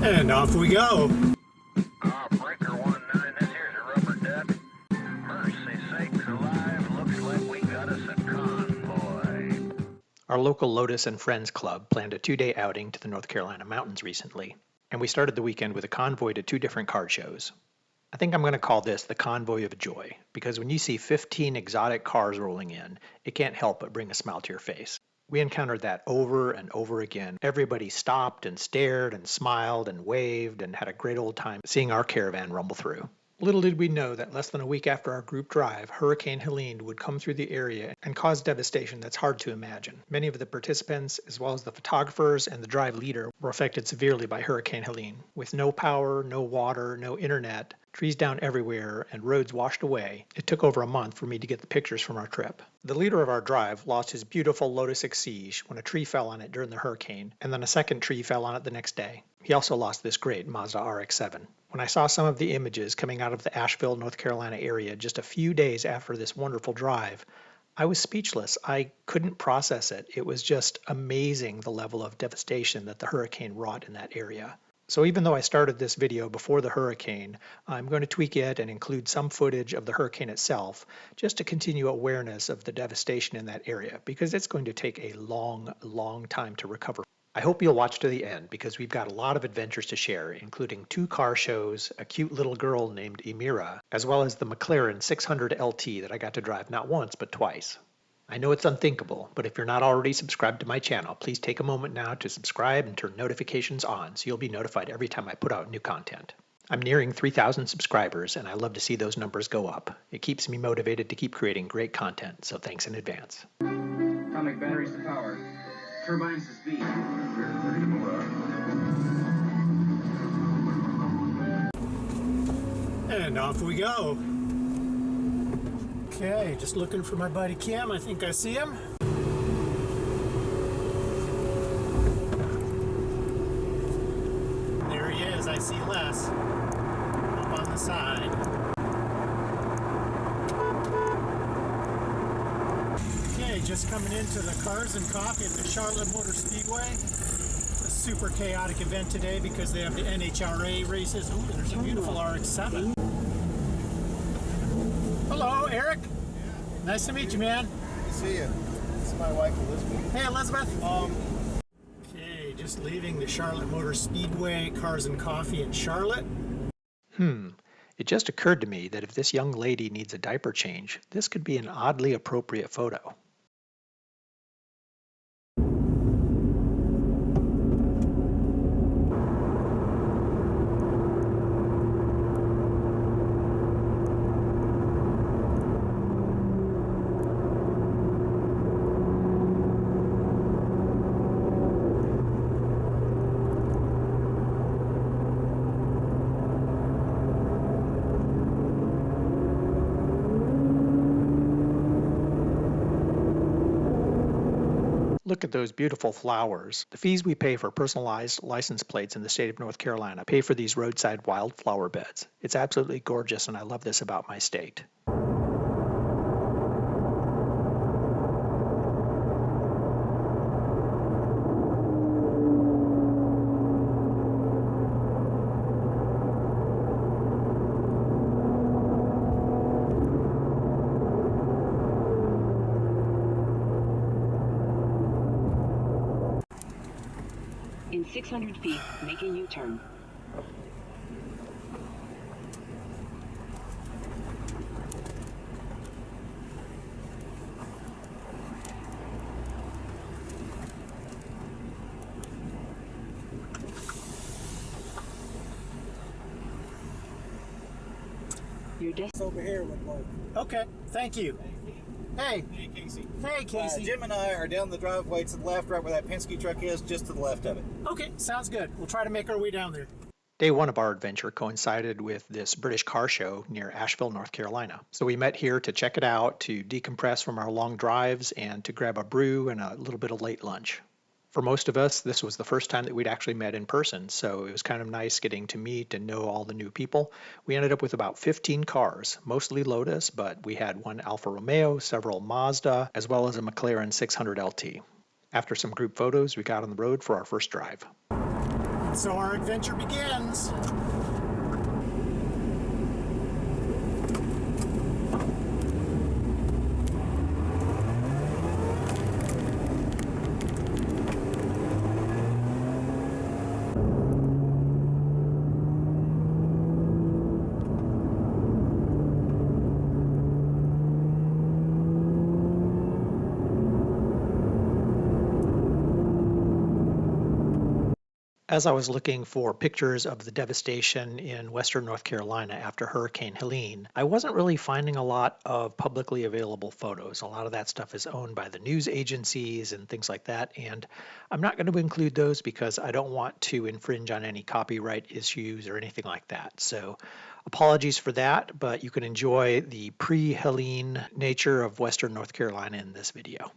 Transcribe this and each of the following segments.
And off we go. Breaker 19, this here's a rubber duck. Mercy sakes alive, looks like we got us a convoy. Our local Lotus and Friends Club planned a 2-day outing to the North Carolina mountains recently, and we started the weekend with a convoy to 2 different car shows. I think I'm going to call this the Convoy of Joy, because when you see 15 exotic cars rolling in, it can't help but bring a smile to your face. We encountered that over and over again. Everybody stopped and stared and smiled and waved and had a great old time seeing our caravan rumble through. Little did we know that less than a week after our group drive, Hurricane Helene would come through the area and cause devastation that's hard to imagine. Many of the participants, as well as the photographers and the drive leader, were affected severely by Hurricane Helene. With no power, no water, no internet, trees down everywhere, and roads washed away, it took over a month for me to get the pictures from our trip. The leader of our drive lost his beautiful Lotus Exige when a tree fell on it during the hurricane, and then a second tree fell on it the next day. He also lost this great Mazda RX-7. When I saw some of the images coming out of the Asheville, North Carolina area just a few days after this wonderful drive, I was speechless. I couldn't process it. It was just amazing the level of devastation that the hurricane wrought in that area. So even though I started this video before the hurricane, I'm going to tweak it and include some footage of the hurricane itself just to continue awareness of the devastation in that area, because it's going to take a long time to recover. I hope you'll watch to the end, because we've got a lot of adventures to share, including 2 car shows, a cute little girl named Emira, as well as the McLaren 600 LT that I got to drive not once but twice. I know it's unthinkable, but if you're not already subscribed to my channel, please take a moment now to subscribe and turn notifications on so you'll be notified every time I put out new content. I'm nearing 3,000 subscribers, and I love to see those numbers go up. It keeps me motivated to keep creating great content, so thanks in advance. Atomic batteries to power. Turbines to speed. And off we go. Okay, just looking for my buddy Kim. I think I see him. There he is. I see Les up on the side. Okay, just coming into the Cars and Coffee at the Charlotte Motor Speedway. A super chaotic event today because they have the NHRA races. Ooh, there's a beautiful RX-7. Hello, Eric. Yeah. Nice to meet you, man. Good to see you. This is my wife, Elizabeth. Hey, Elizabeth. Okay, just leaving the Charlotte Motor Speedway, Cars and Coffee in Charlotte. It just occurred to me that if this young lady needs a diaper change, this could be an oddly appropriate photo. Look at those beautiful flowers. The fees we pay for personalized license plates in the state of North Carolina pay for these roadside wildflower beds. It's absolutely gorgeous, and I love this about my state. In 600 feet, make a U-turn. Your It's over here with Mark. Okay, thank you. Hey. Hey, Casey. Hey, Casey. Jim and I are down the driveway to the left, right where that Penske truck is, just to the left of it. Okay, sounds good. We'll try to make our way down there. Day 1 of our adventure coincided with this British car show near Asheville, North Carolina. So we met here to check it out, to decompress from our long drives, and to grab a brew and a little bit of late lunch. For most of us, this was the first time that we'd actually met in person, so it was kind of nice getting to meet and know all the new people. We ended up with about 15 cars, mostly Lotus, but we had one Alfa Romeo, several Mazda, as well as a McLaren 600 LT. After some group photos, we got on the road for our first drive. And so our adventure begins. As I was looking for pictures of the devastation in western North Carolina after Hurricane Helene, I wasn't really finding a lot of publicly available photos. A lot of that stuff is owned by the news agencies and things like that, and I'm not going to include those because I don't want to infringe on any copyright issues or anything like that. So apologies for that, but you can enjoy the pre-Helene nature of western North Carolina in this video.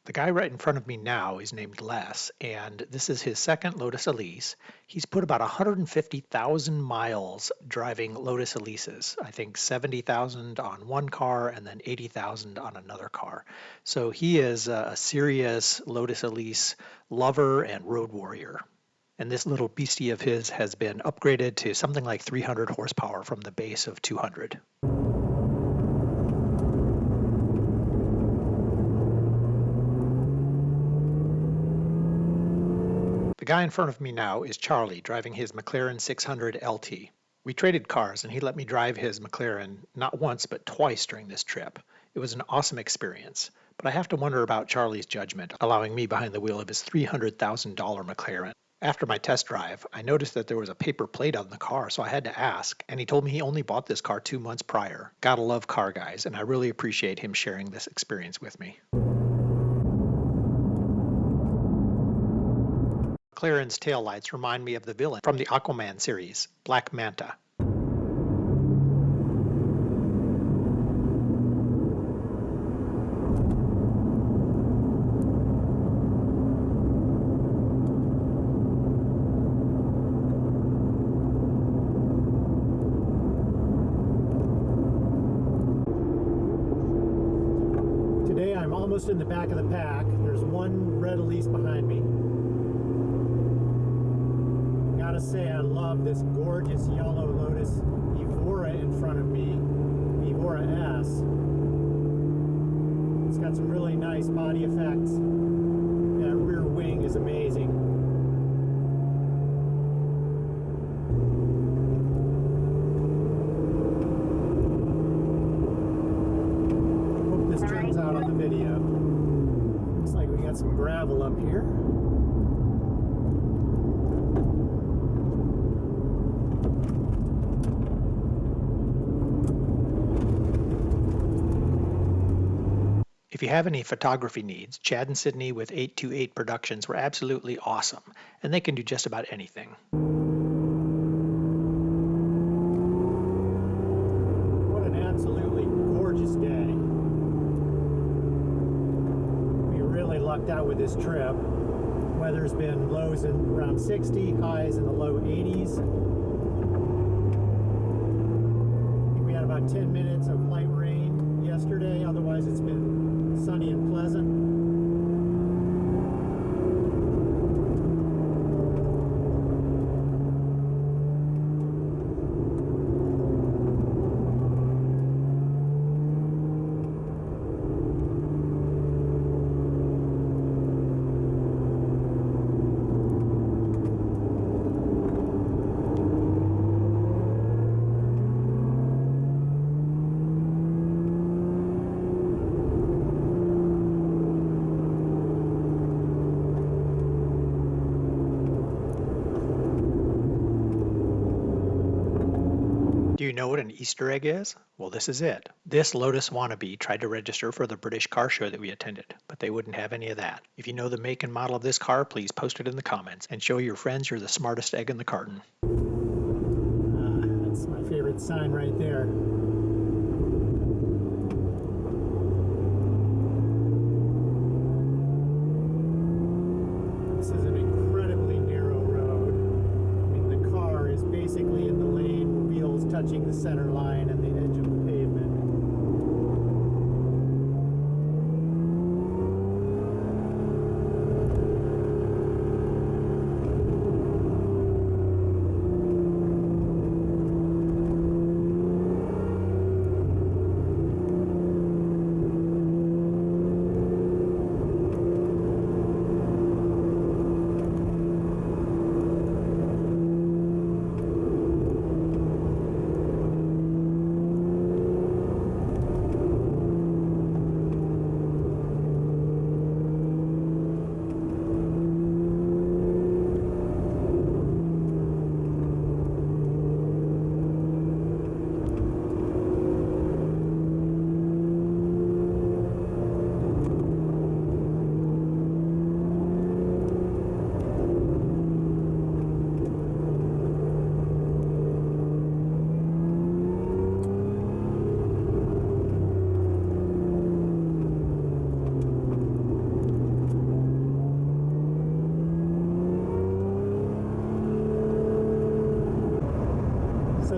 The guy right in front of me now is named Les, and this is his second Lotus Elise. He's put about 150,000 miles driving Lotus Elises. I think 70,000 on one car and then 80,000 on another car. So he is a serious Lotus Elise lover and road warrior. And this little beastie of his has been upgraded to something like 300 horsepower from the base of 200. The guy in front of me now is Charlie, driving his McLaren 600 LT. We traded cars and he let me drive his McLaren not once but twice during this trip. It was an awesome experience, but I have to wonder about Charlie's judgment, allowing me behind the wheel of his $300,000 McLaren. After my test drive, I noticed that there was a paper plate on the car, so I had to ask, and he told me he only bought this car 2 months prior. Gotta love car guys, and I really appreciate him sharing this experience with me. McLaren's taillights remind me of the villain from the Aquaman series, Black Manta. Today I'm almost in the back of the pack. There's one red Elise behind me. Gotta say, I love this gorgeous yellow Lotus Evora in front of me, Evora S. It's got some really nice body effects. That rear wing is amazing. Hope this turns out on the video. Looks like we got some gravel up here. If you have any photography needs, Chad and Sydney with 828 Productions were absolutely awesome, and they can do just about anything. What an absolutely gorgeous day. We really lucked out with this trip. Weather's been lows in around 60, highs in the low 80s. I think we had about 10 minutes of light rain yesterday, otherwise it's been sunny and pleasant. Do you know what an Easter egg is? Well, this is it. This Lotus wannabe tried to register for the British car show that we attended, but they wouldn't have any of that. If you know the make and model of this car, please post it in the comments and show your friends you're the smartest egg in the carton. That's my favorite sign right there. This is an incredibly narrow road. I mean, the car is basically in the lane, wheels touching the center line and the edge of the pavement.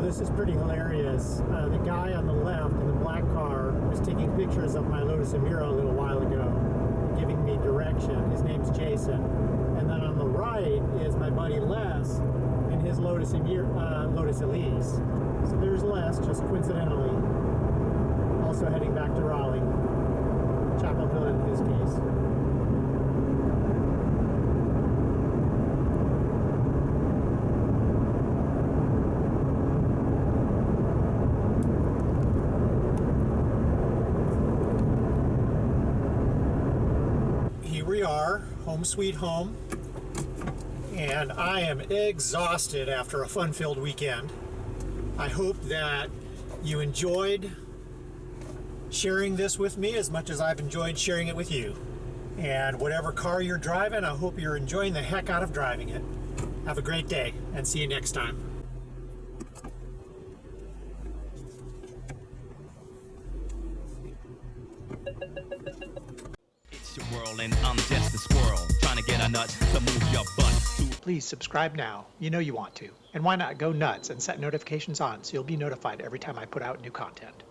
this is pretty hilarious. The guy on the left in the black car was taking pictures of my Lotus Emira a little while ago, giving me direction. His name's Jason. And then on the right is my buddy Les in his Lotus Elise. So there's Les, just coincidentally, also heading back to Raleigh. Chapel Hill in his case. We are home sweet home, and I am exhausted after a fun-filled weekend. I hope that you enjoyed sharing this with me as much as I've enjoyed sharing it with you. And whatever car you're driving, I hope you're enjoying the heck out of driving it. Have a great day, and see you next time. World and I'm just a squirrel trying to get a nut to move your butt. Please subscribe now. You know you want to. And why not go nuts and set notifications on so you'll be notified every time I put out new content.